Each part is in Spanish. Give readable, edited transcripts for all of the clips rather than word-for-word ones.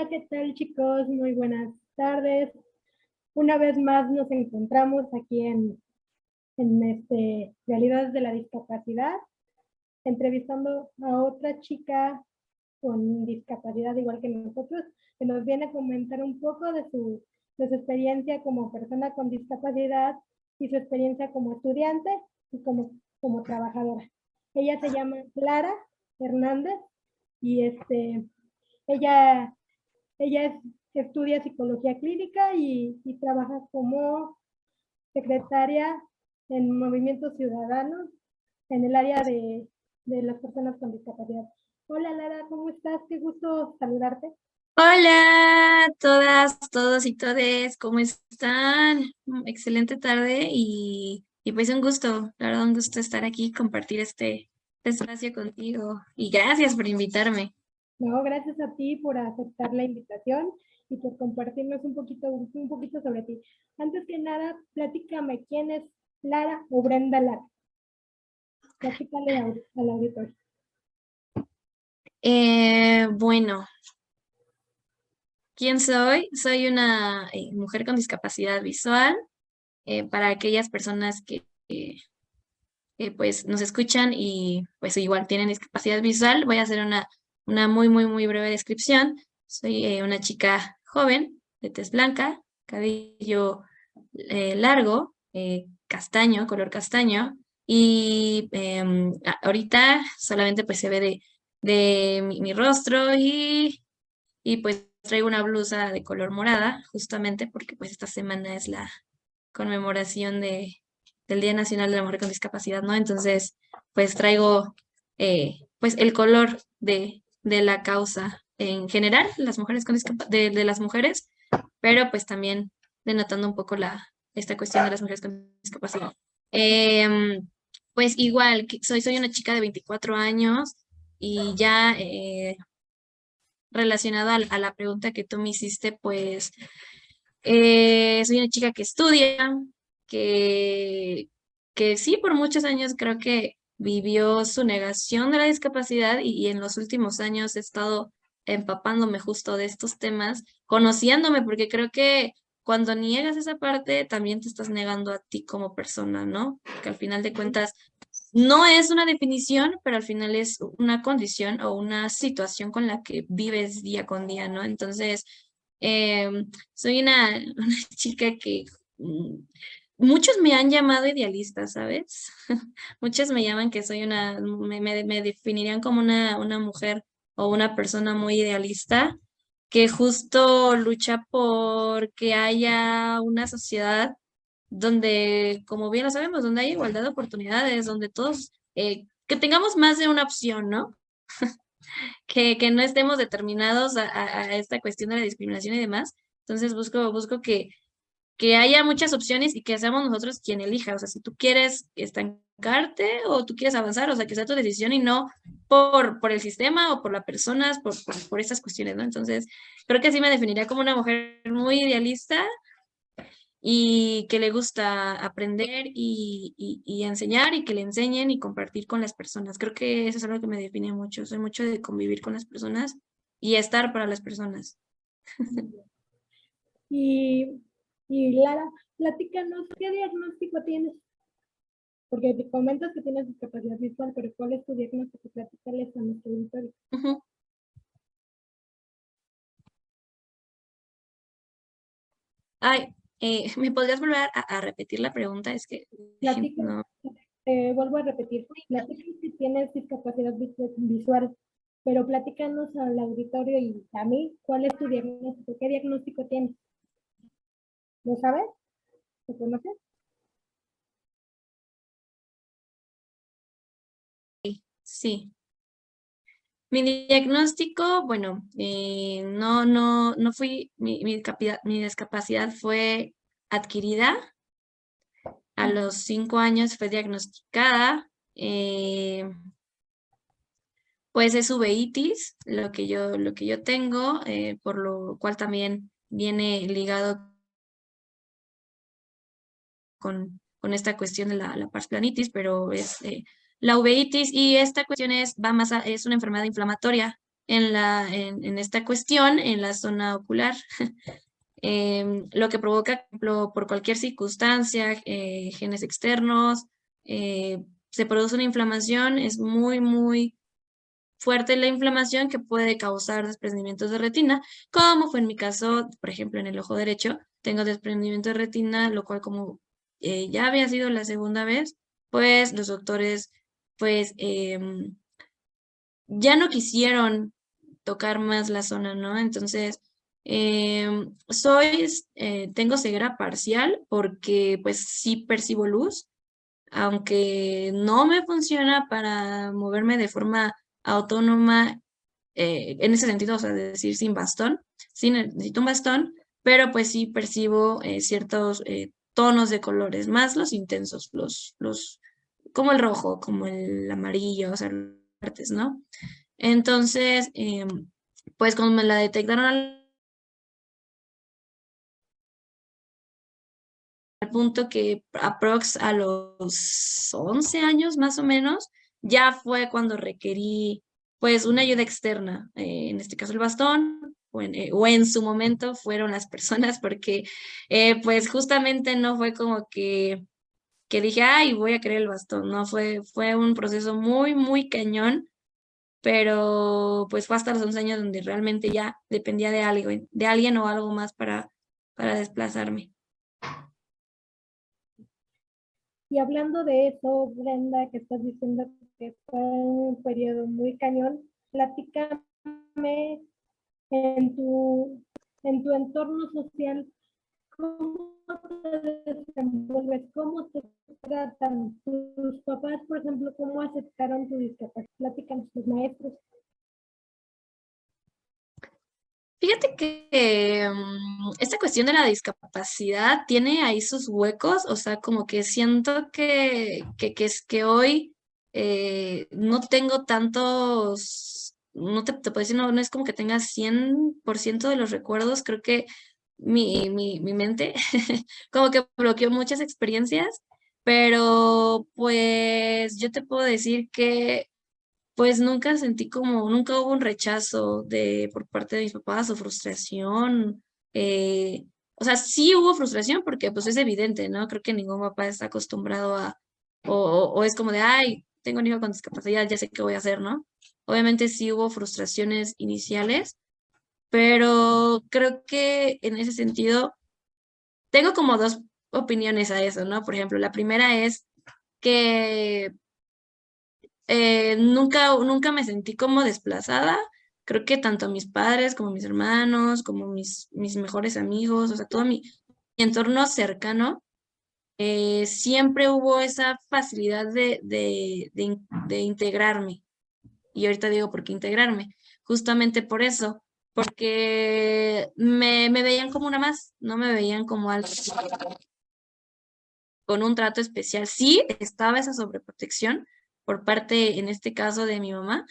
¿qué tal chicos? Muy buenas tardes. Una vez más nos encontramos aquí en Realidades de la Discapacidad, entrevistando a otra chica con discapacidad igual que nosotros, que nos viene a comentar un poco de su experiencia como persona con discapacidad y su experiencia como estudiante y como trabajadora. Ella se llama Clara Hernández y ella estudia psicología clínica y trabaja como secretaria en Movimiento Ciudadano en el área de las personas con discapacidad. Hola Lara, ¿cómo estás? Qué gusto saludarte. Hola, todas, todos y todes, ¿cómo están? Excelente tarde y pues un gusto, la verdad un gusto estar aquí, compartir este espacio contigo y gracias por invitarme. No, gracias a ti por aceptar la invitación y por compartirnos un poquito sobre ti. Antes que nada, platícame quién es Lara o Brenda Lara. Platícale al auditorio. Bueno, ¿quién soy? Soy una mujer con discapacidad visual. Para aquellas personas que pues nos escuchan y pues igual tienen discapacidad visual, voy a hacer una muy breve descripción. Soy una chica joven, de tez blanca, cabello largo, castaño, color castaño, y ahorita solamente pues se ve de mi rostro y pues traigo una blusa de color morada, justamente porque pues esta semana es la conmemoración del Día Nacional de la Mujer con Discapacidad, ¿no? Entonces, pues traigo pues el color de la causa en general, las mujeres con de las mujeres, pero pues también denotando un poco esta cuestión de las mujeres con discapacidad. Em, pues igual, soy una chica de 24 años y ya relacionado a la pregunta que tú me hiciste, pues soy una chica que estudia, que, que sí, por muchos años creo que vivió su negación de la discapacidad y en los últimos años he estado empapándome justo de estos temas, conociéndome, porque creo que cuando niegas esa parte también te estás negando a ti como persona, ¿no? Que al final de cuentas no es una definición, pero al final es una condición o una situación con la que vives día con día, ¿no? Entonces, soy una chica que muchos me han llamado idealista, ¿sabes? Muchos me llaman que soy me definirían como una mujer o una persona muy idealista que justo lucha por que haya una sociedad donde, como bien lo sabemos, donde hay igualdad de oportunidades, donde todos, que tengamos más de una opción, ¿no? Que no estemos determinados a esta cuestión de la discriminación y demás. Entonces busco que haya muchas opciones y que seamos nosotros quien elija. O sea, si tú quieres estancarte o tú quieres avanzar, o sea, que sea tu decisión y no por el sistema o por las personas, por estas cuestiones, ¿no? Entonces, creo que así me definiría como una mujer muy idealista y que le gusta aprender y enseñar y que le enseñen y compartir con las personas. Creo que eso es algo que me define mucho. Soy mucho de convivir con las personas y estar para las personas. Y, y Lara, platícanos, ¿qué diagnóstico tienes? Porque te comentas que tienes discapacidad visual, pero ¿cuál es tu diagnóstico? Platícales a nuestro auditorio. Ujú. Ay, ¿me podrías volver a repetir la pregunta? Es que Platica, no. vuelvo a repetir, platícanos si tienes discapacidad visual, pero platícanos al auditorio y a mí, ¿cuál es tu diagnóstico? ¿Qué diagnóstico tienes? ¿Lo sabes? ¿Lo conoces? Sí. Mi diagnóstico, bueno, no fui, mi discapacidad fue adquirida. A los 5 años fue diagnosticada, pues es uveitis, lo que yo tengo, por lo cual también viene ligado con esta cuestión de la pars planitis, pero es la uveitis y esta cuestión es una enfermedad inflamatoria. en esta cuestión en la zona ocular. Lo que provoca, por ejemplo, por cualquier circunstancia, genes externos, se produce una inflamación, es muy, muy fuerte la inflamación que puede causar desprendimientos de retina, como fue en mi caso, por ejemplo, en el ojo derecho, tengo desprendimiento de retina, lo cual como ya había sido la segunda vez, pues los doctores, pues ya no quisieron tocar más la zona, ¿no? Entonces, tengo ceguera parcial porque pues sí percibo luz, aunque no me funciona para moverme de forma autónoma, en ese sentido, o sea, de decir sin bastón, sí necesito un bastón, pero pues sí percibo ciertos tonos de colores, más los intensos, como el rojo, como el amarillo, o sea, los fuertes, ¿no? Entonces, pues cuando me la detectaron al punto que aprox a los 11 años más o menos, ya fue cuando requerí pues una ayuda externa, en este caso el bastón, o en su momento fueron las personas, porque pues justamente no fue como que dije, ay, voy a querer el bastón, no, fue un proceso muy, muy cañón, pero pues fue hasta los 11 años donde realmente ya dependía de algo, de alguien o algo más para desplazarme. Y hablando de eso, Brenda, que estás diciendo que fue un periodo muy cañón, platícame en tu, en tu entorno social, ¿cómo te desenvuelves? ¿Cómo te tratan tus papás, por ejemplo? ¿Cómo aceptaron tu discapacidad? Platícanos, tus maestros. Fíjate que esta cuestión de la discapacidad tiene ahí sus huecos, o sea, como que siento es que hoy no tengo tantos, no te puedo decir, no, no es como que tenga 100% de los recuerdos, creo que mi mente como que bloqueó muchas experiencias, pero pues yo te puedo decir que pues nunca sentí como, nunca hubo un rechazo por parte de mis papás o frustración. O sea, sí hubo frustración porque pues es evidente, ¿no? Creo que ningún papá está acostumbrado o es como de, ay, tengo un hijo con discapacidad, ya sé qué voy a hacer, ¿no? Obviamente sí hubo frustraciones iniciales, pero creo que en ese sentido tengo como dos opiniones a eso, ¿no? Por ejemplo, la primera es que nunca me sentí como desplazada. Creo que tanto mis padres como mis hermanos, como mis mejores amigos, o sea, todo mi entorno cercano, siempre hubo esa facilidad de integrarme. Y ahorita digo por qué integrarme. Justamente por eso, porque me veían como una más, no me veían como algo con un trato especial. Sí, estaba esa sobreprotección por parte, en este caso, de mi mamá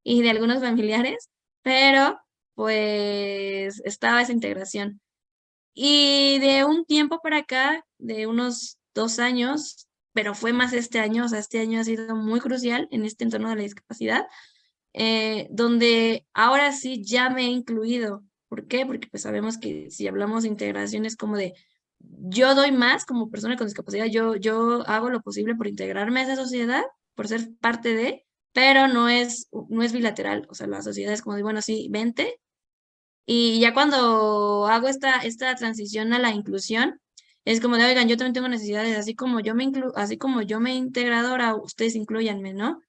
y de algunos familiares, pero pues estaba esa integración. Y de un tiempo para acá, de unos 2 años, pero fue más este año, o sea, este año ha sido muy crucial en este entorno de la discapacidad, donde ahora sí ya me he incluido. ¿Por qué? Porque pues sabemos que si hablamos de integración es como de, yo doy más como persona con discapacidad, yo hago lo posible por integrarme a esa sociedad, por ser parte de, pero no es bilateral, o sea, la sociedad es como de, bueno, sí, vente, y ya cuando hago esta transición a la inclusión, es como de, oigan, yo también tengo necesidades, así como yo me he integrado, ahora ustedes incluyanme, ¿no?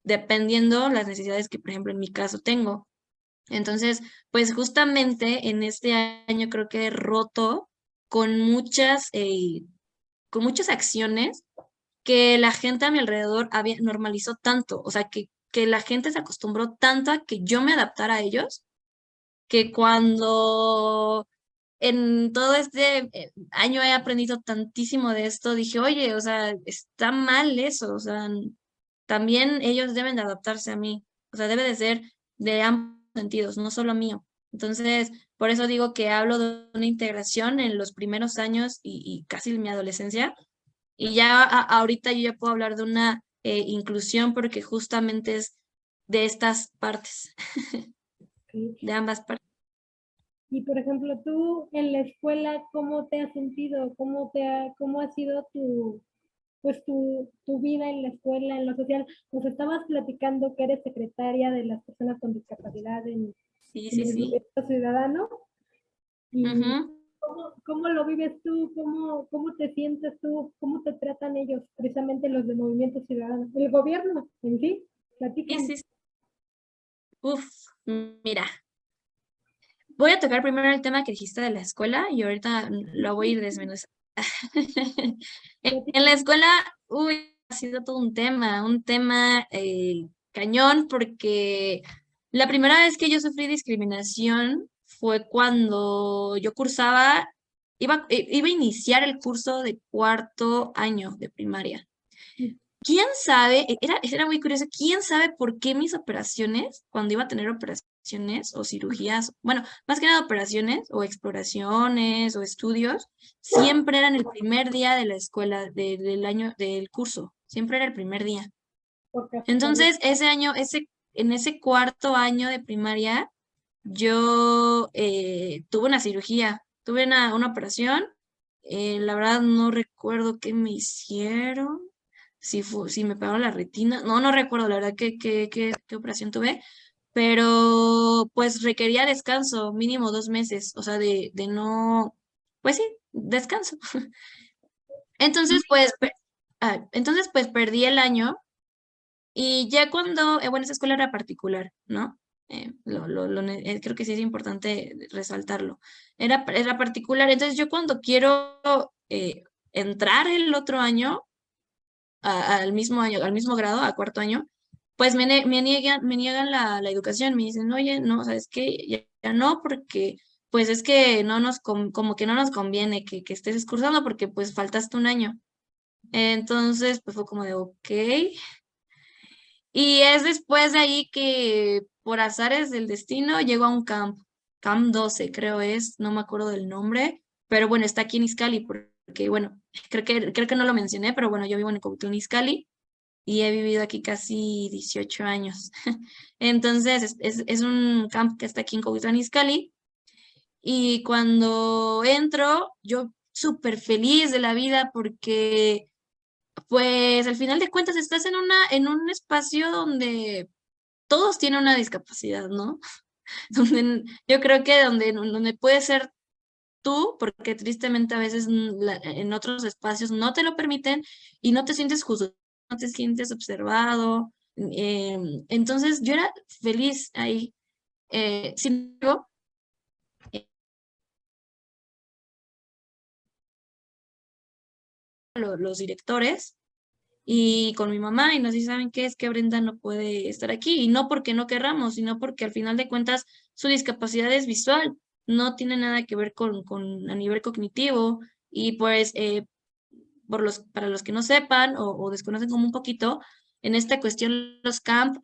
Dependiendo las necesidades que, por ejemplo, en mi caso tengo. Entonces, pues justamente en este año creo que he roto con con muchas acciones que la gente a mi alrededor normalizó tanto, o sea, que la gente se acostumbró tanto a que yo me adaptara a ellos, que cuando en todo este año he aprendido tantísimo de esto, dije, oye, o sea, está mal eso, o sea, también ellos deben de adaptarse a mí, o sea, debe de ser de ambos sentidos, no solo mío. Entonces, por eso digo que hablo de una integración en los primeros años y casi en mi adolescencia, y ya ahorita yo ya puedo hablar de una inclusión porque justamente es de estas partes, Ok. de ambas partes. Y por ejemplo, tú en la escuela, ¿cómo te has sentido? ¿Cómo ha sido pues tu vida en la escuela, en lo social? Nos estabas platicando que eres secretaria de las personas con discapacidad Sí, en sí, el sí. Movimiento Ciudadano. ¿Y Ujú. cómo lo vives tú? ¿Cómo te sientes tú? ¿Cómo te tratan ellos, precisamente los de Movimiento Ciudadano? El gobierno en sí, Sí, platican. sí, sí. Uf, mira, voy a tocar primero el tema que dijiste de la escuela y ahorita lo voy a ir desmenuzando. En la escuela, uy, ha sido todo un tema cañón, porque la primera vez que yo sufrí discriminación fue cuando yo iba a iniciar el curso de cuarto año de primaria. ¿Quién sabe? Era muy curioso. ¿Quién sabe por qué mis operaciones, cuando iba a tener operaciones o cirugías, bueno, más que nada operaciones o exploraciones o estudios, siempre eran el primer día de la escuela, del año, del curso? Siempre era el primer día. Por casualidad. Entonces, en ese cuarto año de primaria, yo tuve una cirugía, tuve una operación. La verdad no recuerdo qué me hicieron, si me pegaron la retina, no recuerdo la verdad qué operación tuve, pero pues requería descanso, mínimo 2 meses, o sea, de no, pues sí, descanso. Entonces, pues perdí el año y ya cuando, bueno, esa escuela era particular, ¿no? Creo que sí es importante resaltarlo. Era particular. Entonces yo cuando quiero entrar el otro año, al mismo grado, a cuarto año, pues me niegan la educación. Me dicen, oye, no, ¿sabes qué? Ya no, porque pues es que como que no nos conviene que estés cursando porque pues faltaste un año. Entonces, pues fue como de, ok. Y es después de ahí que, por azares del destino, llego a un Camp 12, creo es, no me acuerdo del nombre, pero bueno, está aquí en Izcalli, porque bueno, creo que no lo mencioné, pero bueno, yo vivo en Cuautitlán Izcalli y he vivido aquí casi 18 años. Entonces, es un camp que está aquí en Cuautitlán Izcalli, y cuando entro, yo súper feliz de la vida porque pues al final de cuentas estás en un espacio donde todos tienen una discapacidad, ¿no? Yo creo que donde puedes ser tú, porque tristemente a veces en otros espacios no te lo permiten y no te sientes juzgado, no te sientes observado. Entonces yo era feliz ahí. Sin embargo, los directores y con mi mamá y nos dice, ¿saben qué? Es que Brenda no puede estar aquí y no porque no querramos, sino porque al final de cuentas su discapacidad es visual, no tiene nada que ver con a nivel cognitivo. Y pues para los que no sepan o desconocen como un poquito, en esta cuestión los camp,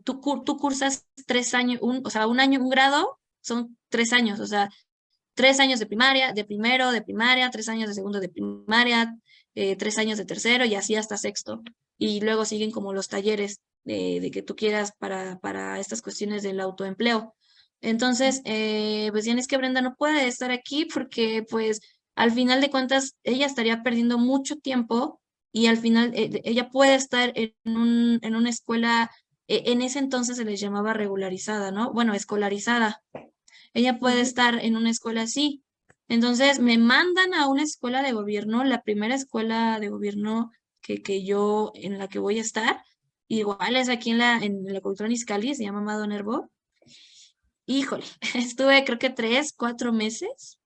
tú cursas 3 años, o sea, un año, un grado, son 3 años, o sea, 3 años de primaria, de primero de primaria, 3 años de segundo de primaria, 3 años de tercero y así hasta sexto. Y luego siguen como los talleres de que tú quieras para estas cuestiones del autoempleo. Entonces, pues ya es que Brenda no puede estar aquí porque pues al final de cuentas ella estaría perdiendo mucho tiempo y al final ella puede estar en una escuela, en ese entonces se les llamaba regularizada, ¿no? Bueno, escolarizada. Ella puede Ujú. estar en una escuela así. Entonces me mandan a una escuela de gobierno, la primera escuela de gobierno en la que voy a estar. Igual es aquí en la Cuautitlán Izcalli, se llama Amado Nervo. Híjole, estuve creo que 3, 4 meses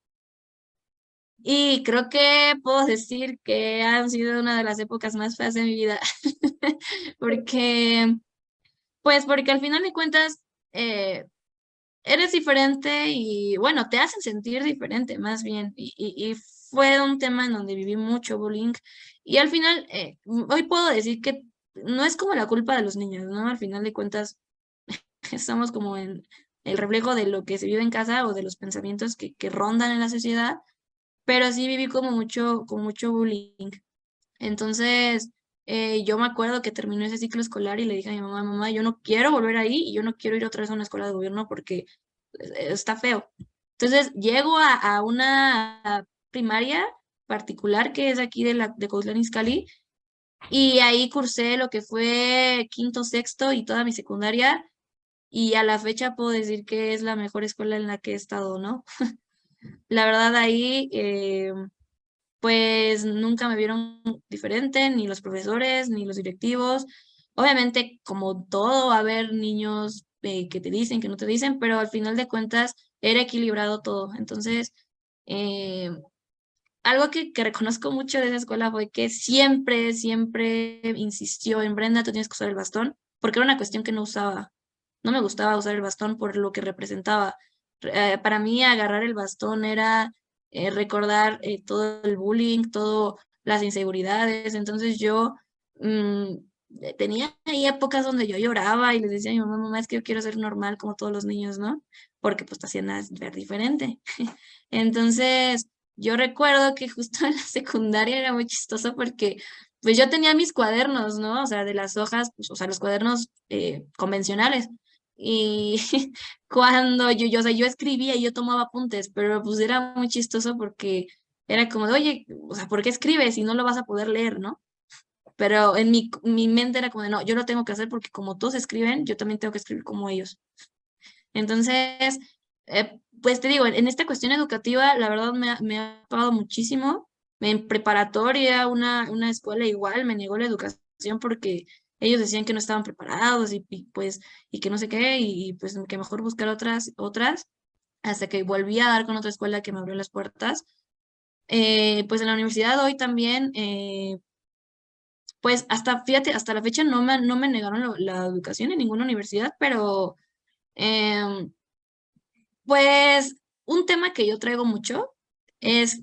y creo que puedo decir que han sido una de las épocas más feas de mi vida. Porque, porque al final de cuentas, eh, eres diferente y bueno, te hacen sentir diferente más bien. Y fue un tema en donde viví mucho bullying. Y al final, hoy puedo decir que no es como la culpa de los niños, ¿no? Al final de cuentas, estamos como en el reflejo de lo que se vive en casa o de los pensamientos que rondan en la sociedad, pero sí viví como mucho bullying. Entonces, yo me acuerdo que terminó ese ciclo escolar y le dije a mi mamá, mamá, yo no quiero volver ahí y yo no quiero ir otra vez a una escuela de gobierno porque está feo. Entonces llego a una primaria particular que es aquí de Cuautitlán Izcalli y ahí cursé lo que fue quinto, sexto y toda mi secundaria y a la fecha puedo decir que es la mejor escuela en la que he estado, ¿no? La verdad ahí pues nunca me vieron diferente, ni los profesores, ni los directivos. Obviamente, como todo, va a haber niños que te dicen, que no te dicen, pero al final de cuentas era equilibrado todo. Entonces, eh, algo que reconozco mucho de esa escuela fue que siempre, siempre insistió en Brenda, tú tienes que usar el bastón, porque era una cuestión que no usaba. No me gustaba usar el bastón por lo que representaba. Para mí agarrar el bastón era recordar todo el bullying, todas las inseguridades. Entonces yo mm, tenía ahí épocas donde yo lloraba y les decía a mi mamá, mamá, es que yo quiero ser normal como todos los niños, ¿no? Porque pues te hacían ver diferente. Entonces, yo recuerdo que justo en la secundaria era muy chistoso porque pues yo tenía mis cuadernos, ¿no? O sea, de las hojas, pues, o sea, los cuadernos convencionales. Y cuando o sea, yo escribía y yo tomaba apuntes, pero pues era muy chistoso porque era como de, oye, o sea, ¿por qué escribes si no lo vas a poder leer, no? Pero en mi mente era como de, no, yo lo tengo que hacer porque como todos escriben, yo también tengo que escribir como ellos. Entonces, pues te digo, en esta cuestión educativa, la verdad me ha pagado muchísimo. En preparatoria, una escuela igual me negó la educación porque ellos decían que no estaban preparados pues, y que no sé qué, y pues que mejor buscar otras, hasta que volví a dar con otra escuela que me abrió las puertas. Pues en la universidad hoy también, pues hasta, fíjate, hasta la fecha no me negaron la educación en ninguna universidad, pero em, pues un tema que yo traigo mucho es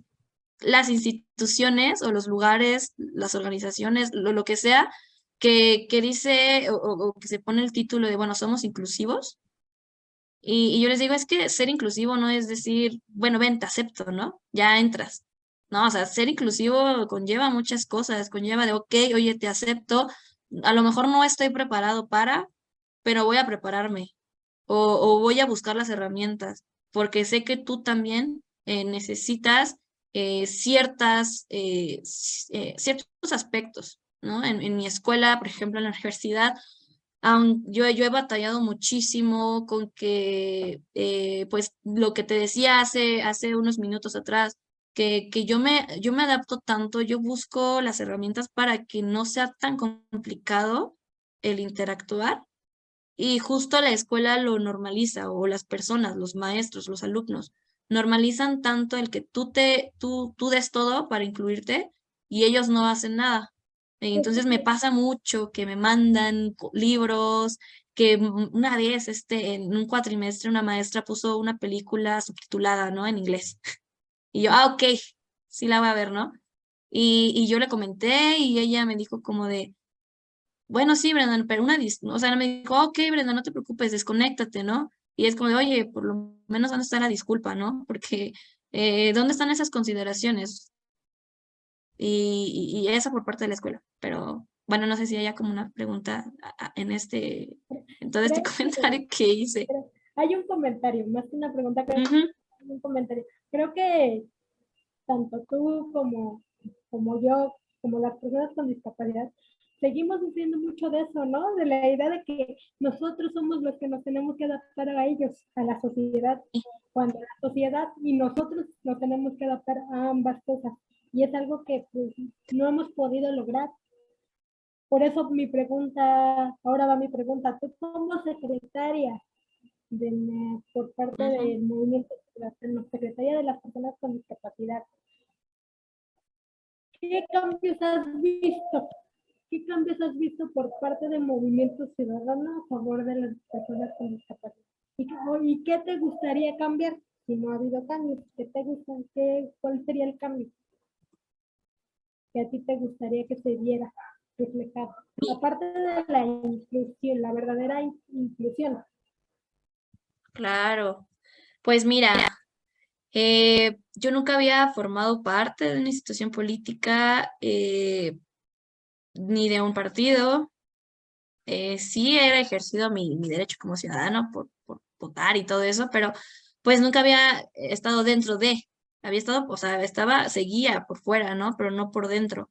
las instituciones o los lugares, las organizaciones, lo que sea, que dice o que se pone el título de, bueno, somos inclusivos. Y yo les digo, es que ser inclusivo no es decir, bueno, ven, te acepto, ¿no? Ya entras. No, o sea, ser inclusivo conlleva muchas cosas, conlleva de, ok, oye, te acepto, a lo mejor no estoy preparado para, pero voy a prepararme o voy a buscar las herramientas, porque sé que tú también necesitas ciertos aspectos, ¿no? En mi escuela, por ejemplo, en la universidad, yo he batallado muchísimo con que, pues, lo que te decía hace unos minutos atrás, que yo me adapto tanto, yo busco las herramientas para que no sea tan complicado el interactuar y justo la escuela lo normaliza, o las personas, los maestros, los alumnos, normalizan tanto el que tú des todo para incluirte y ellos no hacen nada. Entonces me pasa mucho que me mandan libros, que una vez en un cuatrimestre una maestra puso una película subtitulada, ¿no? En inglés. Y yo, ok, sí la voy a ver, ¿no? Y yo le comenté y ella me dijo como de, bueno, sí, Brendan, pero o sea, me dijo, ok, Brendan, no te preocupes, desconéctate, ¿no? Y es como de, oye, por lo menos dónde está la disculpa, ¿no? Porque, ¿dónde están esas consideraciones? Y eso por parte de la escuela. Pero, bueno, no sé si haya como una pregunta en todo este Creo que comentario que hice. hay un comentario, más que una pregunta, creo que Ujú, hay un comentario. Creo que tanto tú como yo, como las personas con discapacidad, seguimos diciendo mucho de eso, ¿no? De la idea de que nosotros somos los que nos tenemos que adaptar a ellos, a la sociedad, sí, cuando la sociedad y nosotros nos tenemos que adaptar a ambas cosas. Y es algo que pues, no hemos podido lograr. Por eso mi pregunta, ahora va mi pregunta, tú como secretaria por parte ujú. del movimiento, la Secretaría de las Personas con Discapacidad, ¿qué cambios has visto? ¿Qué cambios has visto por parte del movimiento ciudadano a favor de las personas con discapacidad? ¿Y qué te gustaría cambiar? Si no ha habido cambios, ¿qué te gusta? ¿Cuál sería el cambio que a ti te gustaría que se viera reflejado? Aparte de la inclusión, la verdadera inclusión. Claro. Pues mira, yo nunca había formado parte de una institución política. ni de un partido. Sí era ejercido mi derecho como ciudadano por votar y todo eso, pero pues nunca había estado dentro de, había estado, o sea, seguía por fuera, ¿no? Pero no por dentro.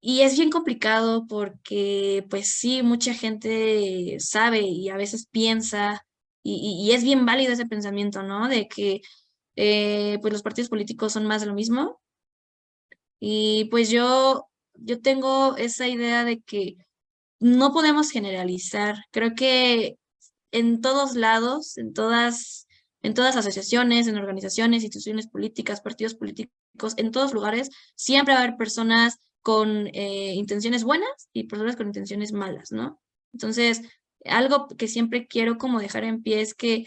Y es bien complicado porque, pues sí, mucha gente sabe y a veces piensa, y es bien válido ese pensamiento, ¿no? De que, pues los partidos políticos son más de lo mismo. Y pues yo tengo esa idea de que no podemos generalizar. Creo que en todos lados, en todas asociaciones, en organizaciones, instituciones políticas, partidos políticos, en todos lugares, siempre va a haber personas con intenciones buenas y personas con intenciones malas, ¿no? Entonces, algo que siempre quiero como dejar en pie es que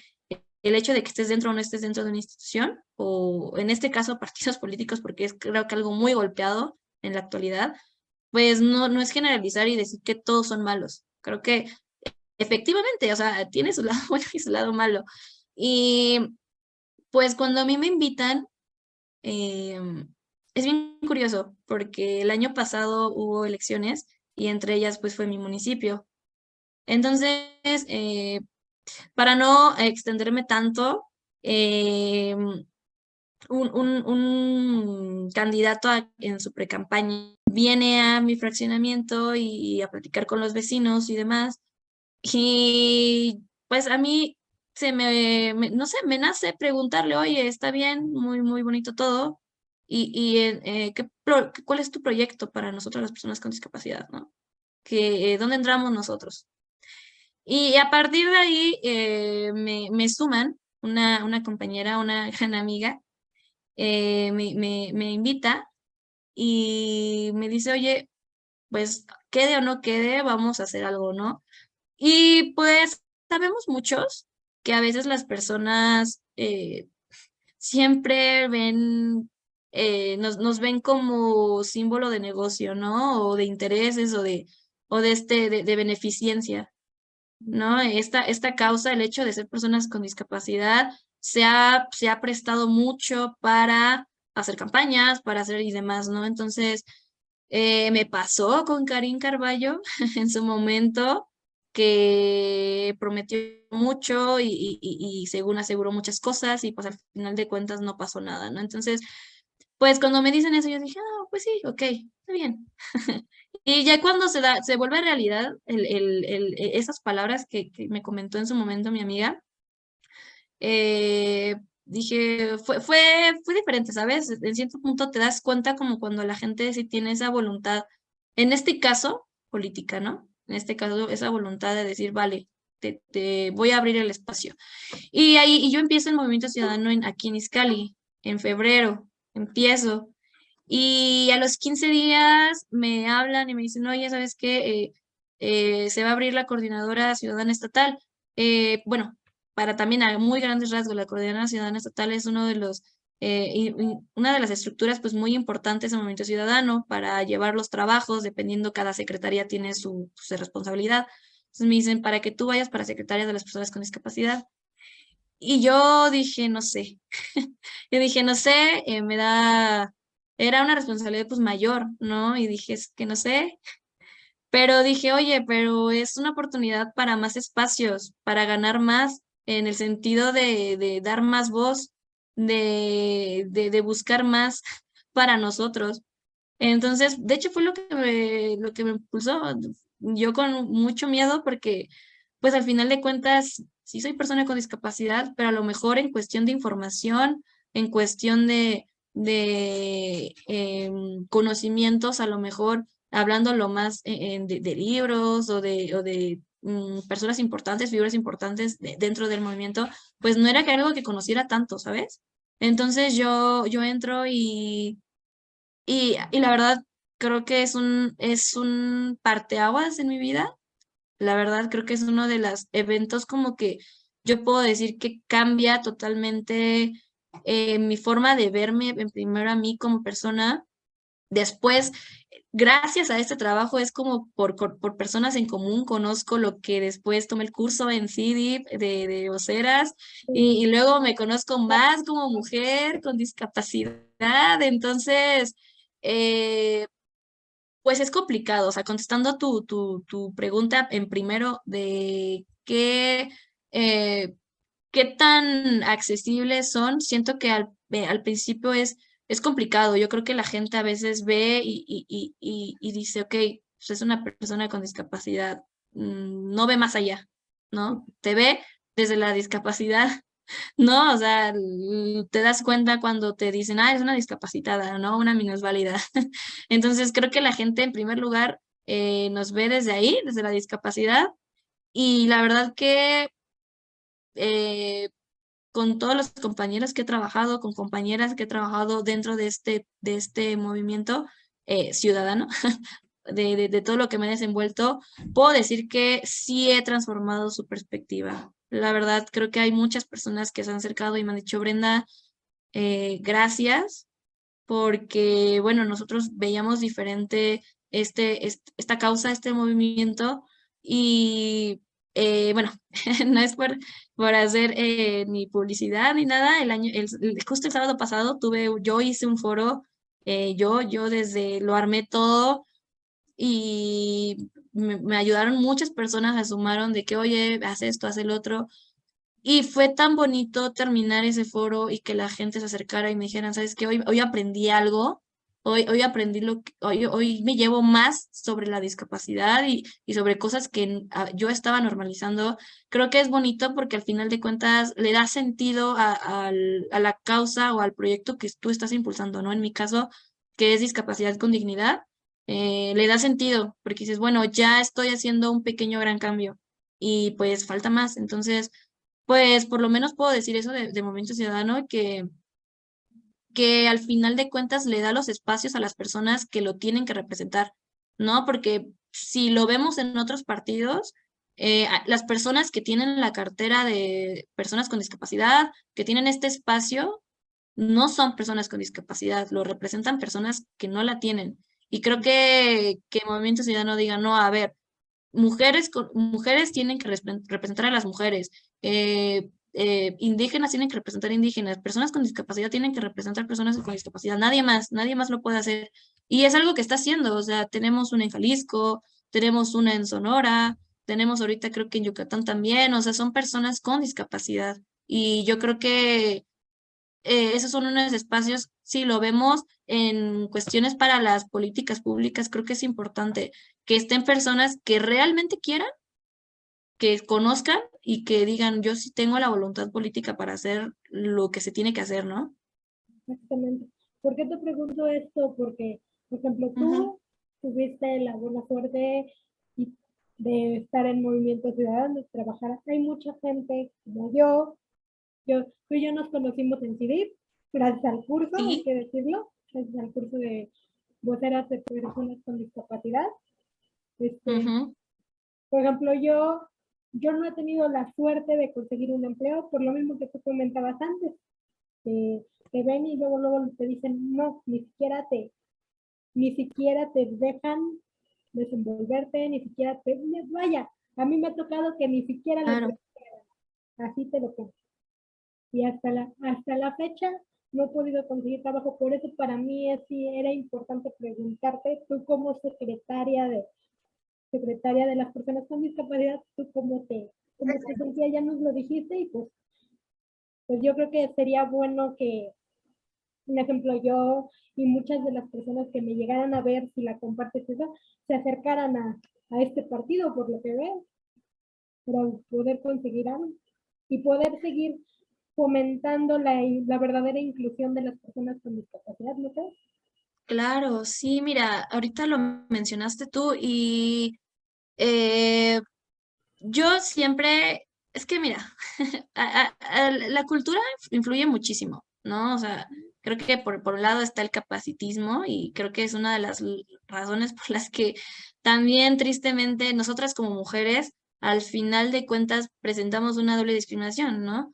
el hecho de que estés dentro o no estés dentro de una institución, o en este caso partidos políticos, porque es creo que algo muy golpeado en la actualidad, pues no es generalizar y decir que todos son malos. Creo que efectivamente, o sea, tiene su lado bueno y su lado malo. Y pues cuando a mí me invitan, es bien curioso, porque el año pasado hubo elecciones y entre ellas pues fue mi municipio. Entonces, para no extenderme tanto, eh, un candidato en su precampaña viene a mi fraccionamiento y a platicar con los vecinos y demás. Y pues a mí no sé, me nace preguntarle, oye, está bien, muy bonito todo. ¿Cuál es tu proyecto para nosotros las personas con discapacidad, ¿no? ¿Dónde entramos nosotros? Y a partir de ahí me suman una compañera, una gran amiga, me invita y me dice, oye, pues quede o no quede, vamos a hacer algo, ¿no? Y pues sabemos muchos que a veces las personas siempre ven, nos ven como símbolo de negocio, ¿no? O de intereses o de beneficencia, ¿no? Esta causa, el hecho de ser personas con discapacidad, se ha prestado mucho para hacer campañas, para hacer y demás, ¿no? Entonces, me pasó con Karin Carballo en su momento, que prometió mucho y según aseguró muchas cosas y pues al final de cuentas no pasó nada, ¿no? Entonces, pues cuando me dicen eso, yo dije, ah, pues sí, ok, está bien. Y ya cuando se vuelve realidad esas palabras que me comentó en su momento mi amiga, eh, dije, fue diferente, ¿sabes? En cierto punto te das cuenta como cuando la gente sí tiene esa voluntad, en este caso, política, ¿no? En este caso, esa voluntad de decir, vale, te voy a abrir el espacio. Y yo empiezo el Movimiento Ciudadano aquí en Izcali, en febrero, empiezo. Y a los 15 días me hablan y me dicen, oye, ¿sabes qué? Se va a abrir la Coordinadora Ciudadana Estatal. Bueno, para también a muy grandes rasgos, la Coordinadora Ciudadana Estatal es uno de los, una de las estructuras pues muy importantes del Movimiento Ciudadano para llevar los trabajos, dependiendo cada secretaría tiene su responsabilidad. Entonces me dicen, para que tú vayas para secretaria de las personas con discapacidad. Y yo dije, no sé. Yo dije, no sé, era una responsabilidad pues mayor, ¿no? Y dije, es que no sé. Pero dije, oye, pero es una oportunidad para más espacios, para ganar más, en el sentido de dar más voz, de buscar más para nosotros. Entonces, de hecho, fue lo que me impulsó. Yo con mucho miedo porque, pues al final de cuentas, sí soy persona con discapacidad, pero a lo mejor en cuestión de información, en cuestión de conocimientos, a lo mejor hablando lo más de libros o de personas importantes, figuras importantes dentro del movimiento, pues no era que algo que conociera tanto, ¿sabes? Entonces yo entro y la verdad, creo que es un parteaguas en mi vida. La verdad, creo que es uno de los eventos como que yo puedo decir que cambia totalmente mi forma de verme, en primero a mí como persona. Después, gracias a este trabajo, es como por personas en común conozco lo que después tomé el curso en CDIP de voceras y luego me conozco más como mujer con discapacidad. Entonces, eh, pues es complicado, o sea, contestando tu pregunta en primero de eh, qué tan accesibles son, siento que al principio es complicado. Yo creo que la gente a veces ve y dice, ok, pues es una persona con discapacidad, no ve más allá, ¿no? Te ve desde la discapacidad. No, o sea, te das cuenta cuando te dicen, ah, es una discapacitada, ¿no? Una minusválida. Entonces, creo que la gente, en primer lugar, nos ve desde ahí, desde la discapacidad, y la verdad que eh, con todos los compañeros que he trabajado, con compañeras que he trabajado dentro de este movimiento ciudadano, de todo lo que me he desenvuelto, puedo decir que sí he transformado su perspectiva. La verdad, creo que hay muchas personas que se han acercado y me han dicho, Brenda, gracias, porque, bueno, nosotros veíamos diferente esta causa, este movimiento, y bueno, no es por hacer ni publicidad ni nada, justo el sábado pasado yo hice un foro, yo desde lo armé todo y me ayudaron muchas personas, se sumaron de que, oye, haz esto, haz el otro. Y fue tan bonito terminar ese foro y que la gente se acercara y me dijeran, ¿sabes qué? Hoy aprendí algo, hoy aprendí hoy me llevo más sobre la discapacidad y sobre cosas que yo estaba normalizando. Creo que es bonito porque al final de cuentas le da sentido a la causa o al proyecto que tú estás impulsando, ¿no? En mi caso, que es discapacidad con dignidad, le da sentido porque dices, bueno, ya estoy haciendo un pequeño gran cambio y pues falta más. Entonces, pues por lo menos puedo decir eso de Movimiento Ciudadano, que al final de cuentas le da los espacios a las personas que lo tienen que representar, ¿no? Porque si lo vemos en otros partidos, las personas que tienen la cartera de personas con discapacidad, que tienen este espacio, no son personas con discapacidad, lo representan personas que no la tienen. Y creo que Movimiento Ciudadano diga, no, a ver, mujeres tienen que representar a las mujeres, indígenas tienen que representar indígenas, personas con discapacidad tienen que representar personas con discapacidad, nadie más lo puede hacer. Y es algo que está haciendo, o sea, tenemos una en Jalisco, tenemos una en Sonora, tenemos ahorita creo que en Yucatán también, o sea, son personas con discapacidad. Y yo creo que esos son unos espacios, si lo vemos en cuestiones para las políticas públicas, creo que es importante que estén personas que realmente quieran, que conozcan y que digan, yo sí tengo la voluntad política para hacer lo que se tiene que hacer, ¿no? Exactamente. ¿Por qué te pregunto esto? Porque, por ejemplo, Ujú. tú tuviste la buena suerte de estar en Movimiento Ciudadano, de trabajar. Hay mucha gente como tú y yo nos conocimos en CIDIP, gracias al curso, hay Sí. que decirlo, gracias al curso de voceras de personas con discapacidad. Ujú. Por ejemplo, yo no he tenido la suerte de conseguir un empleo por lo mismo que tú comentabas antes. Te ven y luego te dicen, no, ni siquiera te dejan desenvolverte, ni siquiera vaya, a mí me ha tocado que ni siquiera les Claro. así te lo pongo. Y hasta la fecha no he podido conseguir trabajo, por eso para mí sí era importante preguntarte, tú como secretaria de las personas con discapacidad, tú cómo te sentías, ya nos lo dijiste, y pues yo creo que sería bueno que, un ejemplo, yo y muchas de las personas que me llegaran a ver, si la compartes eso, se acercaran a este partido, por lo que veo, para poder conseguir algo y poder seguir fomentando la verdadera inclusión de las personas con discapacidad, ¿no crees? Claro, sí, mira, ahorita lo mencionaste tú y eh, yo siempre, es que mira, la cultura influye muchísimo, ¿no? O sea, creo que por un lado está el capacitismo y creo que es una de las razones por las que también tristemente nosotras como mujeres al final de cuentas presentamos una doble discriminación, ¿no?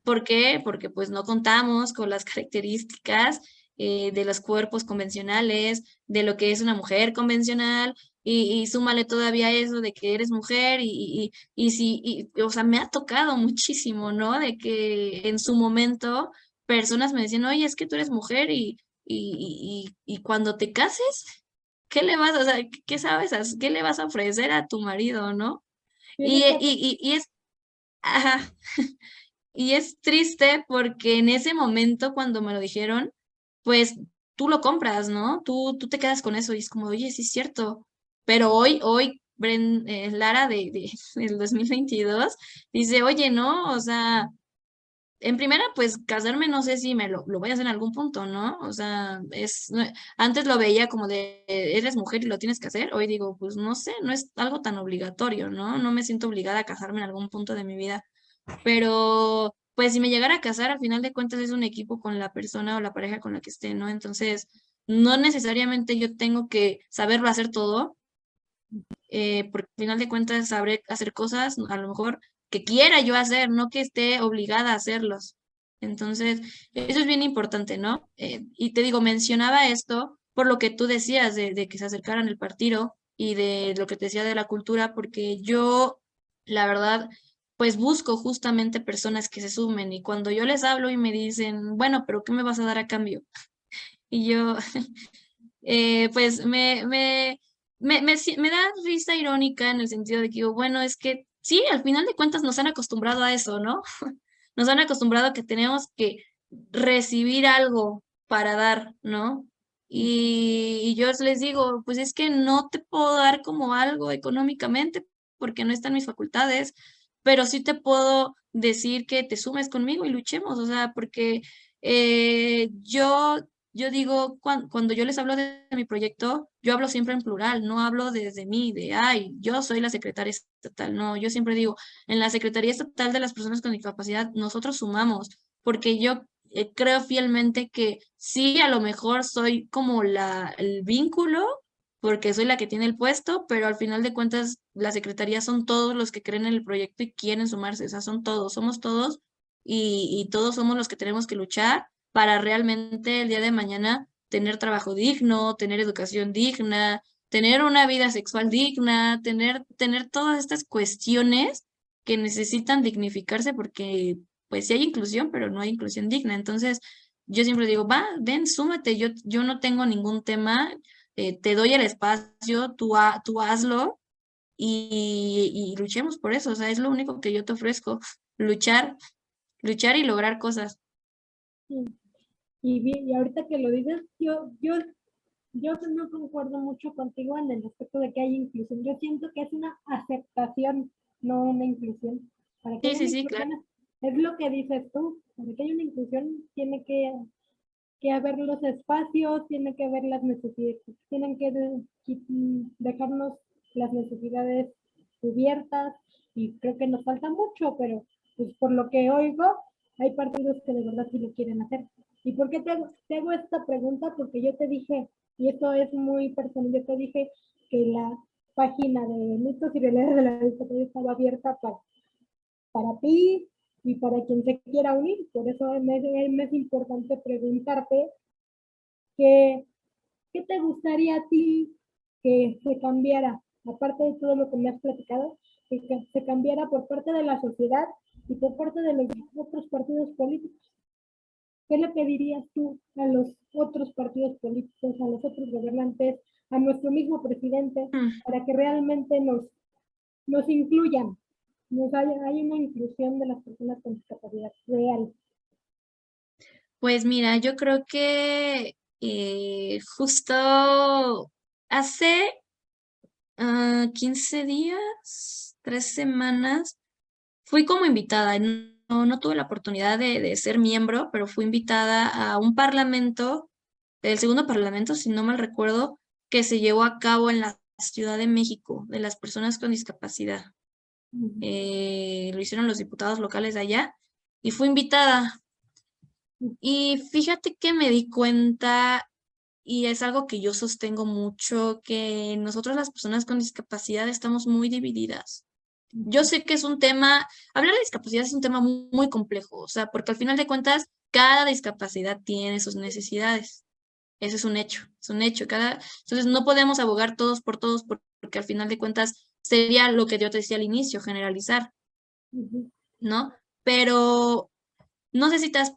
¿Por qué? Porque pues no contamos con las características de los cuerpos convencionales, de lo que es una mujer convencional y súmale todavía eso de que eres mujer o sea, me ha tocado muchísimo, ¿no? De que en su momento personas me decían, oye, es que tú eres mujer y cuando te cases ¿qué le vas, o sea, qué sabes, qué le vas a ofrecer a tu marido, ¿no? Tiene que Y es, ajá, y es triste porque en ese momento cuando me lo dijeron, pues tú lo compras, ¿no? Tú te quedas con eso y es como, oye, sí es cierto. Pero hoy, Lara del 2022 dice, oye, no, o sea, en primera, pues casarme no sé si lo voy a hacer en algún punto, ¿no? O sea, antes lo veía como de, eres mujer y lo tienes que hacer. Hoy digo, pues no sé, no es algo tan obligatorio, ¿no? No me siento obligada a casarme en algún punto de mi vida. Pero, pues si me llegara a casar, al final de cuentas es un equipo con la persona o la pareja con la que esté, ¿no? Entonces, no necesariamente yo tengo que saberlo hacer todo, porque al final de cuentas sabré hacer cosas, a lo mejor que quiera yo hacer, no que esté obligada a hacerlos. Entonces, eso es bien importante, ¿no? Y te digo, mencionaba esto por lo que tú decías de que se acercaran el partido y de lo que te decía de la cultura, porque yo, la verdad, pues busco justamente personas que se sumen y cuando yo les hablo y me dicen, bueno, pero ¿qué me vas a dar a cambio? Y yo, pues me da risa irónica en el sentido de que digo, bueno, es que sí, al final de cuentas nos han acostumbrado a eso, ¿no? Nos han acostumbrado a que tenemos que recibir algo para dar, ¿no? Y yo les digo, pues es que no te puedo dar como algo económicamente porque no están mis facultades, pero sí te puedo decir que te sumes conmigo y luchemos, o sea, porque yo digo, cuando yo les hablo de mi proyecto, yo hablo siempre en plural, no hablo desde mí, de, ay, yo soy la secretaria estatal, no, yo siempre digo, en la Secretaría Estatal de las Personas con Discapacidad, nosotros sumamos, porque yo creo fielmente que sí, a lo mejor soy como el vínculo, porque soy la que tiene el puesto, pero al final de cuentas, la Secretaría son todos los que creen en el proyecto y quieren sumarse, o sea, son todos, somos todos, y todos somos los que tenemos que luchar para realmente el día de mañana tener trabajo digno, tener educación digna, tener una vida sexual digna, tener todas estas cuestiones que necesitan dignificarse porque pues sí hay inclusión, pero no hay inclusión digna. Entonces, yo siempre digo, va, ven, súmate, yo no tengo ningún tema, te doy el espacio, tú hazlo y luchemos por eso. O sea, es lo único que yo te ofrezco, luchar, luchar y lograr cosas. y ahorita que lo dices, yo no concuerdo mucho contigo en el aspecto de que hay inclusión. Yo siento que es una aceptación, no una inclusión. Para que Sí, haya sí, una sí, claro. inclusión, es lo que dices tú. Para que haya una inclusión, tiene que haber los espacios, tiene que haber las necesidades, tienen que dejarnos las necesidades cubiertas y creo que nos falta mucho, pero pues por lo que oigo, hay partidos que de verdad sí lo quieren hacer. ¿Y por qué te hago esta pregunta? Porque yo te dije, y esto es muy personal, yo te dije que la página de mitos y realidades de la discapacidad estaba abierta para ti y para quien se quiera unir. Por eso me es importante preguntarte qué, qué te gustaría a ti que se cambiara, aparte de todo lo que me has platicado, que se cambiara por parte de la sociedad y por parte de los otros partidos políticos. ¿Qué le pedirías tú a los otros partidos políticos, a los otros gobernantes, a nuestro mismo presidente, Mm. para que realmente nos incluyan? Hay una inclusión de las personas con discapacidad real. Pues mira, yo creo que justo hace 15 días, 3 semanas, fui como invitada. No tuve la oportunidad de ser miembro, pero fui invitada a un parlamento, el segundo parlamento, si no mal recuerdo, que se llevó a cabo en la Ciudad de México, de las personas con discapacidad. Lo hicieron los diputados locales de allá y fui invitada. Y fíjate que me di cuenta, y es algo que yo sostengo mucho, que nosotros las personas con discapacidad estamos muy divididas. Yo sé que es un tema, hablar de discapacidad es un tema muy complejo, o sea, porque al final de cuentas, cada discapacidad tiene sus necesidades. Eso es un hecho, es un hecho. Entonces no podemos abogar todos por todos porque al final de cuentas sería lo que yo te decía al inicio, generalizar, ¿no? Pero no sé si te has,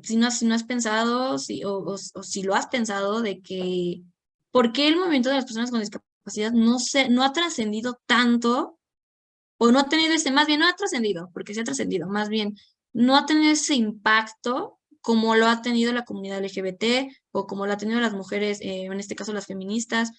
si no has pensado, o si lo has pensado, de que ¿por qué el movimiento de las personas con discapacidad no ha trascendido tanto o no ha tenido más bien no ha trascendido, porque sí ha trascendido, más bien no ha tenido ese impacto como lo ha tenido la comunidad LGBT o como lo ha tenido las mujeres, en este caso las feministas?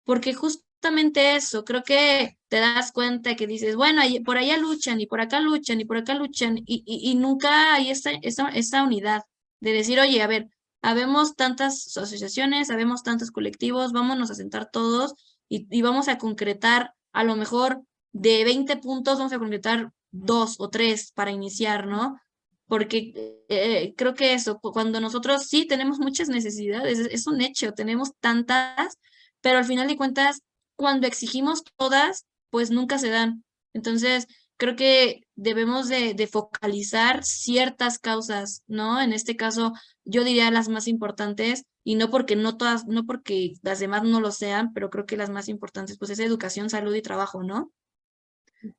Porque justamente eso, creo que te das cuenta que dices, bueno, por allá luchan y por acá luchan y por acá luchan y nunca hay esta unidad de decir, oye, a ver, habemos tantas asociaciones, habemos tantos colectivos, vámonos a sentar todos y vamos a concretar a lo mejor de 20 puntos, vamos a concretar 2 o 3 para iniciar, ¿no? Porque creo que eso, cuando nosotros sí tenemos muchas necesidades, es un hecho, tenemos tantas, pero al final de cuentas, cuando exigimos todas, pues nunca se dan. Entonces, creo que debemos de focalizar ciertas causas, ¿no? En este caso, yo diría las más importantes, y no porque no todas, no porque las demás no lo sean, pero creo que las más importantes, pues es educación, salud y trabajo, ¿no?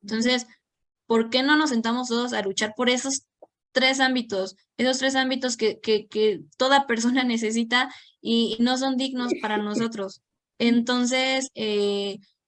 Entonces, ¿por qué no nos sentamos todos a luchar por esos tres ámbitos que toda persona necesita y no son dignos para nosotros? Entonces,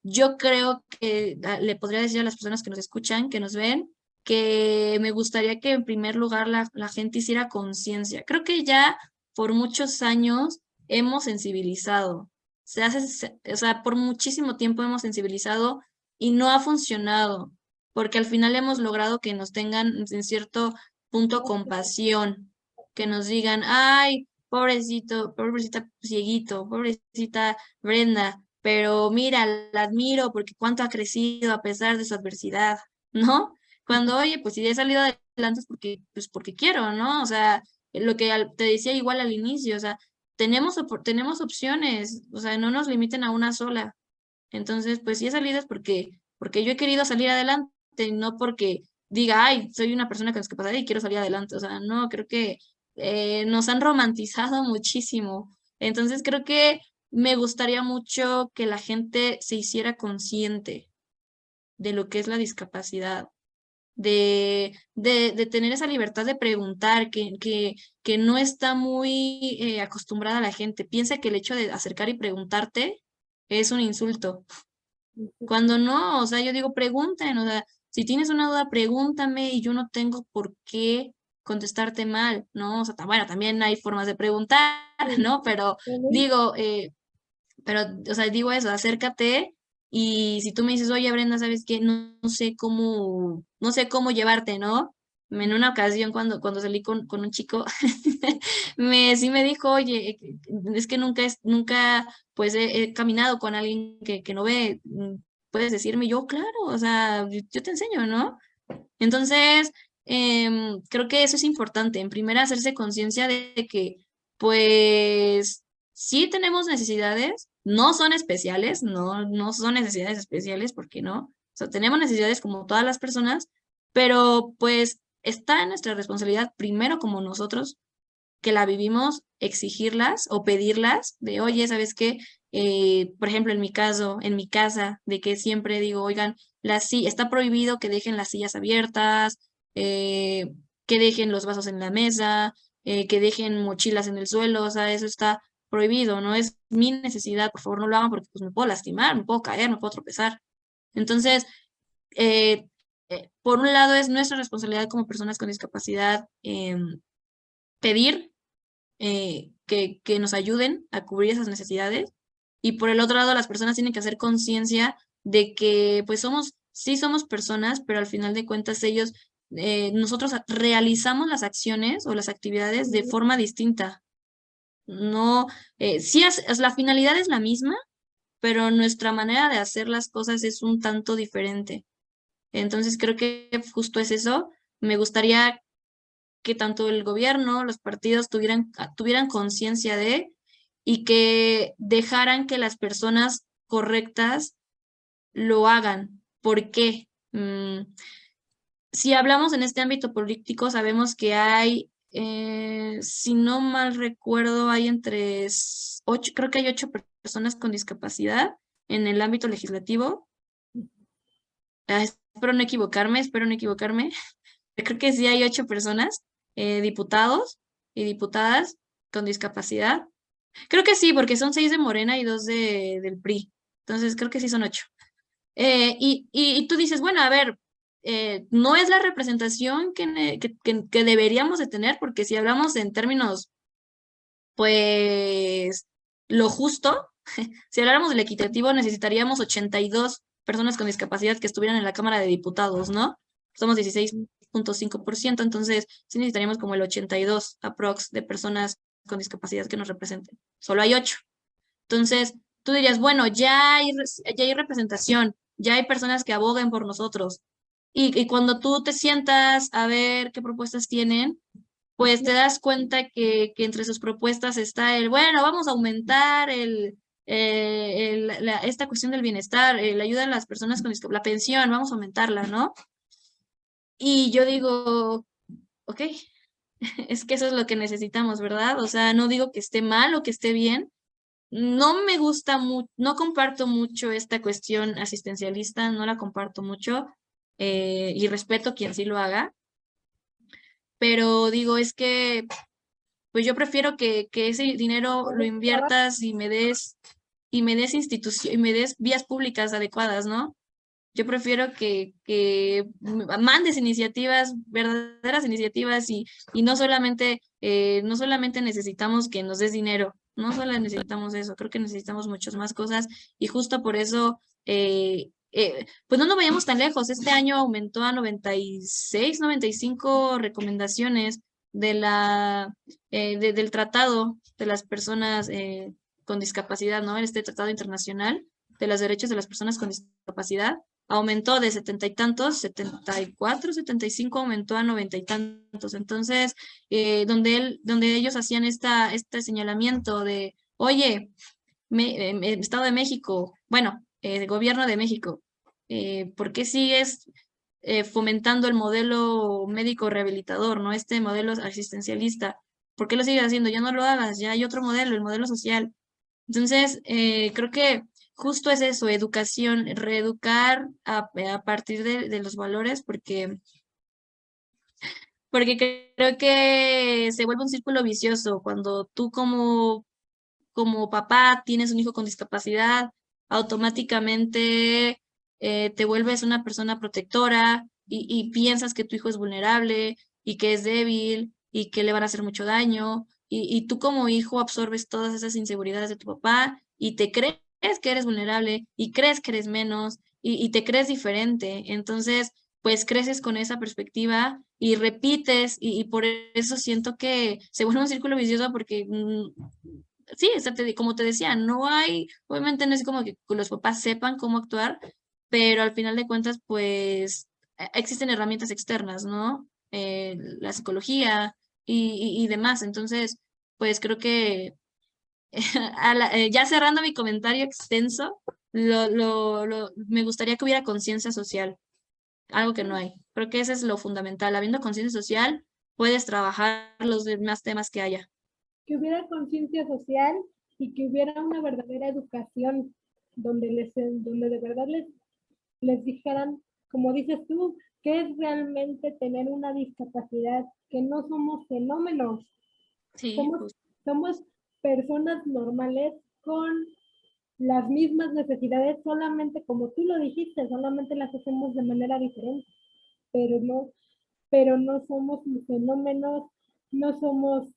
yo creo que le podría decir a las personas que nos escuchan, que nos ven, que me gustaría que en primer lugar la gente hiciera conciencia. Creo que ya por muchos años hemos sensibilizado. O sea, por muchísimo tiempo hemos sensibilizado y no ha funcionado, porque al final hemos logrado que nos tengan en cierto punto compasión, que nos digan, ay, pobrecito, pobrecita cieguito, pobrecita Brenda, pero mira, la admiro porque cuánto ha crecido a pesar de su adversidad, ¿no? Cuando, oye, pues si he salido adelante es pues porque quiero, ¿no? O sea, lo que te decía igual al inicio, o sea, tenemos opciones, o sea, no nos limiten a una sola. Entonces, pues si he salido es porque yo he querido salir adelante, no porque diga, ay, soy una persona con discapacidad y quiero salir adelante. O sea, no, creo que nos han romantizado muchísimo. Entonces, creo que me gustaría mucho que la gente se hiciera consciente de lo que es la discapacidad, de tener esa libertad de preguntar, que no está muy acostumbrada la gente. Piensa que el hecho de acercar y preguntarte es un insulto. Cuando no, o sea, yo digo, pregunten, o sea, si tienes una duda, pregúntame y yo no tengo por qué contestarte mal, ¿no? O sea, bueno, también hay formas de preguntar, ¿no? Pero digo, o sea, digo eso, acércate y si tú me dices, oye, Brenda, ¿sabes qué? No sé cómo llevarte, ¿no? En una ocasión cuando salí con un chico, sí me dijo, oye, es que nunca, pues he caminado con alguien que no ve, puedes decirme, yo, claro, o sea, yo te enseño, ¿no? Entonces, creo que eso es importante. En primera, hacerse conciencia de que, pues, sí tenemos necesidades, no son especiales, no son necesidades especiales, ¿por qué no? O sea, tenemos necesidades como todas las personas, pero pues está en nuestra responsabilidad, primero como nosotros, que la vivimos, exigirlas o pedirlas de, oye, ¿sabes qué? Por ejemplo, en mi caso, en mi casa, de que siempre digo, oigan, está prohibido que dejen las sillas abiertas, que dejen los vasos en la mesa, que dejen mochilas en el suelo, o sea, eso está prohibido, no es mi necesidad, por favor no lo hagan porque pues me puedo lastimar, me puedo caer, me puedo tropezar. Entonces, eh, por un lado es nuestra responsabilidad como personas con discapacidad pedir que nos ayuden a cubrir esas necesidades. Y por el otro lado, las personas tienen que hacer conciencia de que pues sí somos personas, pero al final de cuentas nosotros realizamos las acciones o las actividades de forma distinta. No, sí, la finalidad es la misma, pero nuestra manera de hacer las cosas es un tanto diferente. Entonces creo que justo es eso. Me gustaría que tanto el gobierno, los partidos tuvieran conciencia de y que dejaran que las personas correctas lo hagan. ¿Por qué? Si hablamos en este ámbito político, sabemos que hay, si no mal recuerdo, hay creo que hay 8 personas con discapacidad en el ámbito legislativo. Espero no equivocarme, espero no equivocarme. Creo que sí hay 8 personas, diputados y diputadas con discapacidad. Creo que sí, porque son 6 de Morena y 2 del PRI. Entonces creo que sí son 8. Y tú dices, bueno, a ver, no es la representación que deberíamos de tener, porque si hablamos en términos, pues, lo justo, si habláramos del equitativo, necesitaríamos 82 personas con discapacidad que estuvieran en la Cámara de Diputados, ¿no? Somos 16.5%, entonces sí necesitaríamos como el 82 aprox de personas con discapacidad que nos representen. Solo hay 8. Entonces, tú dirías, bueno, ya hay representación, ya hay personas que aboguen por nosotros. Y cuando tú te sientas a ver qué propuestas tienen, pues te das cuenta que entre sus propuestas está el, bueno, vamos a aumentar esta cuestión del bienestar, la ayuda a las personas con la pensión, vamos a aumentarla, ¿no? Y yo digo, ok, es que eso es lo que necesitamos, ¿verdad? O sea, no digo que esté mal o que esté bien. No me gusta mucho, no comparto mucho esta cuestión asistencialista, no la comparto mucho, y respeto quien sí lo haga, pero digo, es que pues yo prefiero que ese dinero lo inviertas y me des vías públicas adecuadas, ¿no? Yo prefiero que mandes iniciativas, verdaderas iniciativas y no solamente necesitamos que nos des dinero, no solo necesitamos eso, creo que necesitamos muchas más cosas y justo por eso, pues no nos vayamos tan lejos. Este año aumentó a 96, 95 recomendaciones de del tratado de las personas con discapacidad, ¿no? Este tratado internacional de los derechos de las personas con discapacidad aumentó de 70 y tantos, 74, 75, aumentó a 90 y tantos. Entonces, donde ellos hacían este señalamiento de, oye, Estado de México, bueno, Gobierno de México, ¿por qué sigues fomentando el modelo médico rehabilitador, ¿no? Este modelo asistencialista? ¿Por qué lo sigues haciendo? Ya no lo hagas, ya hay otro modelo, el modelo social. Entonces, creo que justo es eso, educación, reeducar a partir de los valores, porque creo que se vuelve un círculo vicioso cuando tú como papá tienes un hijo con discapacidad, automáticamente te vuelves una persona protectora y piensas que tu hijo es vulnerable y que es débil y que le van a hacer mucho daño. Y tú como hijo absorbes todas esas inseguridades de tu papá y te crees que eres vulnerable y crees que eres menos y te crees diferente. Entonces, pues creces con esa perspectiva y repites y por eso siento que se vuelve un círculo vicioso porque sí, o sea, como te decía, no hay, obviamente no es como que los papás sepan cómo actuar, pero al final de cuentas, pues existen herramientas externas, ¿no? La psicología y demás. Entonces, pues creo que ya cerrando mi comentario extenso, me gustaría que hubiera conciencia social, algo que no hay. Creo que ese es lo fundamental. Habiendo conciencia social, puedes trabajar los demás temas que haya. Que hubiera conciencia social y que hubiera una verdadera educación donde de verdad les dijeran, como dices tú, qué es realmente tener una discapacidad, que no somos fenómenos, Sí, somos, justo. somos personas normales con las mismas necesidades, solamente como tú lo dijiste, solamente las hacemos de manera diferente, pero no, pero no somos fenómenos, no somos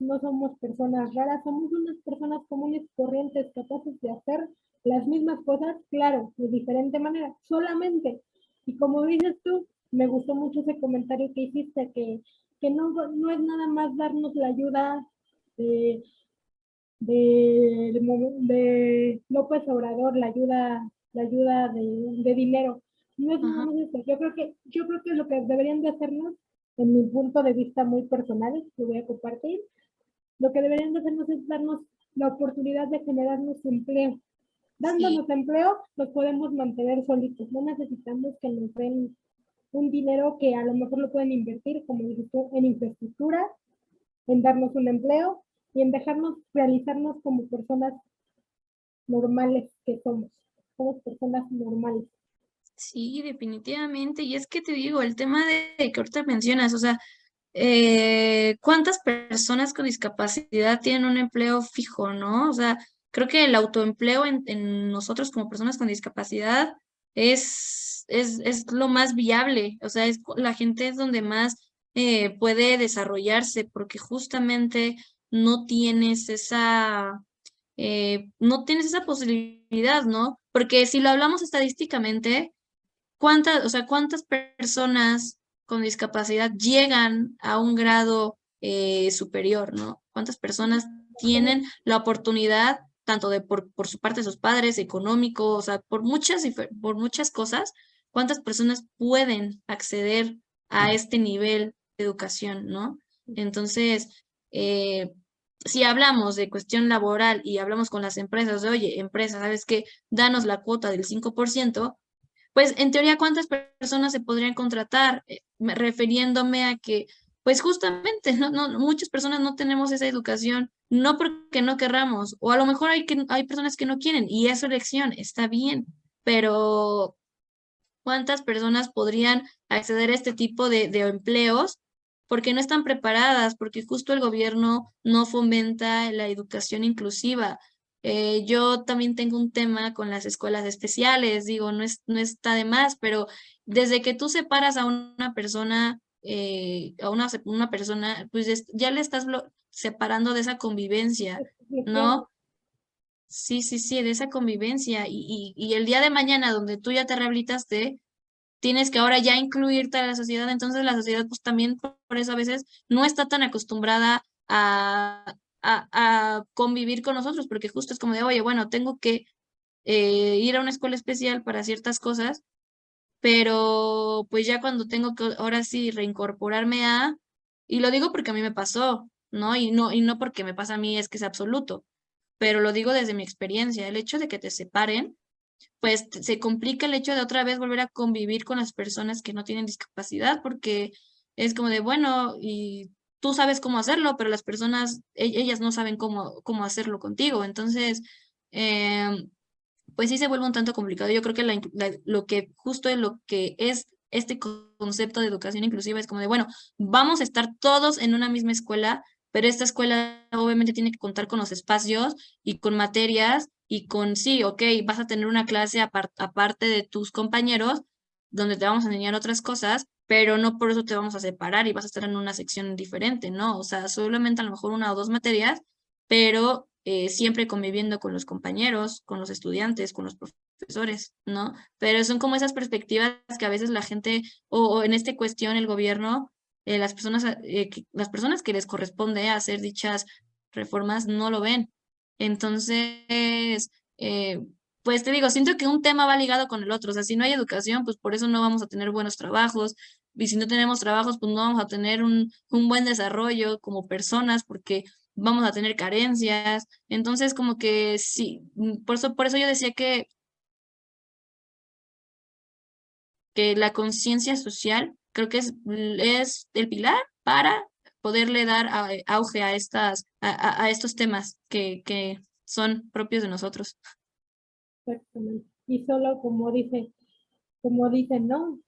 personas raras, somos unas personas comunes, corrientes, capaces de hacer las mismas cosas, claro, de diferente manera, solamente. Y como dices tú, me gustó mucho ese comentario que hiciste, que no es nada más darnos la ayuda de, de López Obrador, la ayuda de dinero. No es nada Ajá. más eso. Yo creo que lo que deberían de hacernos, en mi punto de vista muy personal, que voy a compartir, lo que deberían de hacernos es darnos la oportunidad de generarnos empleo. Sí. Dándonos empleo, nos podemos mantener solitos. No necesitamos que nos den un dinero que a lo mejor lo pueden invertir, como dices tú, en infraestructura, en darnos un empleo y en dejarnos realizarnos como personas normales que somos. Somos personas normales. Sí, definitivamente. Y es que te digo, el tema de que ahorita mencionas, o sea, ¿cuántas personas con discapacidad tienen un empleo fijo, no? O sea, creo que el autoempleo en nosotros como personas con discapacidad es lo más viable, o sea, la gente es donde más puede desarrollarse porque justamente no tienes no tienes esa posibilidad, ¿no? Porque si lo hablamos estadísticamente, o sea, cuántas personas con discapacidad llegan a un grado superior, ¿no? ¿Cuántas personas tienen la oportunidad, tanto por su parte de sus padres, económico, o sea, por muchas cosas, cuántas personas pueden acceder a este nivel de educación, ¿no? Entonces, eh, si hablamos de cuestión laboral y hablamos con las empresas de, oye, empresa, ¿sabes qué? Danos la cuota del 5%, pues en teoría, ¿cuántas personas se podrían contratar? Refiriéndome a que, pues justamente, muchas personas no tenemos esa educación, no porque no querramos, o a lo mejor hay personas que no quieren y es su elección, está bien, pero ¿cuántas personas podrían acceder a este tipo de empleos? Porque no están preparadas, porque justo el gobierno no fomenta la educación inclusiva. Yo también tengo un tema con las escuelas especiales, digo, no está de más, pero desde que tú separas a una persona, una persona, pues ya le estás separando de esa convivencia, ¿no? Sí, sí, sí, de esa convivencia. Y el día de mañana, donde tú ya te rehabilitaste, tienes que ahora ya incluirte a la sociedad, entonces la sociedad pues también por eso a veces no está tan acostumbrada a convivir con nosotros, porque justo es como de, oye, bueno, tengo que ir a una escuela especial para ciertas cosas, pero pues ya cuando tengo que ahora sí reincorporarme y lo digo porque a mí me pasó, ¿no? Y no porque me pasa a mí es que es absoluto, pero lo digo desde mi experiencia, el hecho de que te separen pues se complica el hecho de otra vez volver a convivir con las personas que no tienen discapacidad, porque es como de, bueno, y tú sabes cómo hacerlo, pero las personas, ellas no saben cómo hacerlo contigo. Entonces, pues sí se vuelve un tanto complicado. Yo creo que lo que justo lo que es este concepto de educación inclusiva es como de, bueno, vamos a estar todos en una misma escuela, pero esta escuela obviamente tiene que contar con los espacios y con materias y con, sí, ok, vas a tener una clase aparte de tus compañeros donde te vamos a enseñar otras cosas, pero no por eso te vamos a separar y vas a estar en una sección diferente, ¿no? O sea, solamente a lo mejor una o dos materias, pero siempre conviviendo con los compañeros, con los estudiantes, con los profesores, ¿no? Pero son como esas perspectivas que a veces la gente, o en esta cuestión el gobierno, las personas que les corresponde hacer dichas reformas no lo ven. Entonces, eh, pues te digo, siento que un tema va ligado con el otro. O sea, si no hay educación, pues por eso no vamos a tener buenos trabajos. Y si no tenemos trabajos, pues no vamos a tener un buen desarrollo como personas, porque vamos a tener carencias. Entonces, como que sí, por eso yo decía que la conciencia social creo que es el pilar para poderle dar auge a estos temas que son propios de nosotros. Exactamente. Y solo como dicen, no,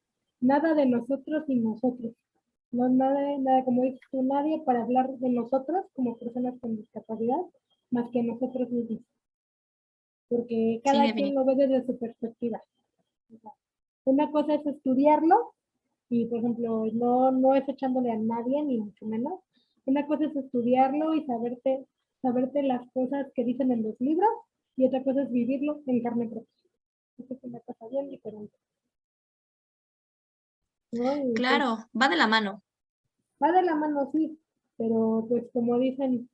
nada de nosotros sin nosotros. No, nada, como dices tú, nadie para hablar de nosotros como personas con discapacidad, más que nosotros mismos, porque Sí, cada quien lo ve desde su perspectiva. O sea, una cosa es estudiarlo, y por ejemplo, no es echándole a nadie, ni mucho menos. Una cosa es estudiarlo y saberte las cosas que dicen en los libros, y otra cosa es vivirlo en carne propia. Eso es una cosa bien diferente, ¿no? Y pues, claro, va de la mano. va de la mano, sí, pero pues como dicen,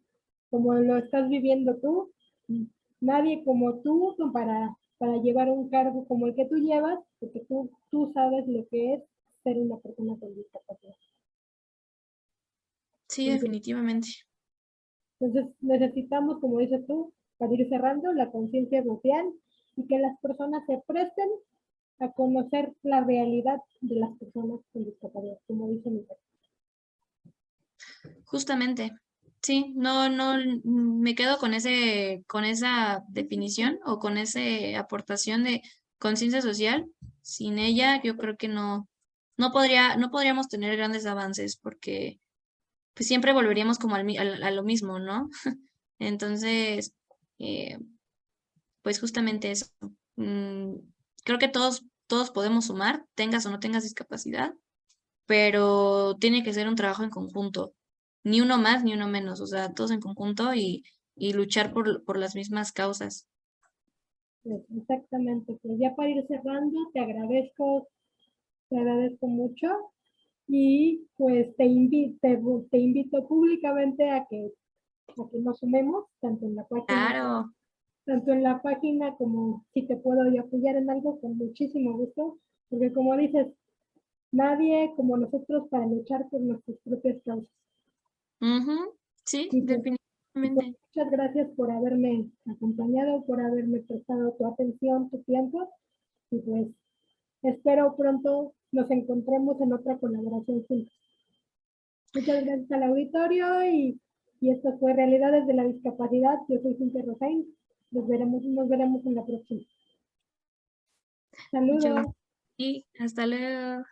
como lo estás viviendo tú, nadie como tú para llevar un cargo como el que tú llevas, porque tú sabes lo que es ser una persona con discapacidad. Sí, Entonces, definitivamente. necesitamos, como dices tú, para ir cerrando, la conciencia social y que las personas se presten a conocer la realidad de las personas con discapacidad, como dice mi papá. Justamente. Sí, no, me quedo con esa definición o con esa aportación de conciencia social. Sin ella, yo creo que no podríamos tener grandes avances porque pues siempre volveríamos como a lo mismo, ¿no? Entonces, pues justamente eso. Mm, Creo que todos podemos sumar, tengas o no tengas discapacidad, pero tiene que ser un trabajo en conjunto. Ni uno más, ni uno menos. O sea, todos en conjunto y luchar por las mismas causas. Pues, exactamente. Pues ya para ir cerrando, te agradezco mucho y pues te invito públicamente a que nos sumemos, Claro, tanto en la página como si te puedo yo apoyar en algo, con muchísimo gusto, porque como dices, nadie como nosotros para luchar por nuestras propias causas. ujú, sí, Y pues, definitivamente. muchas gracias por haberme acompañado, por haberme prestado tu atención, tu tiempo, y pues espero pronto nos encontremos en otra colaboración juntos. Muchas gracias al auditorio y esto fue Realidades de la Discapacidad. Yo soy Cintia Rosain. Nos veremos en la próxima. Mucho gusto. Saludos. Y hasta luego.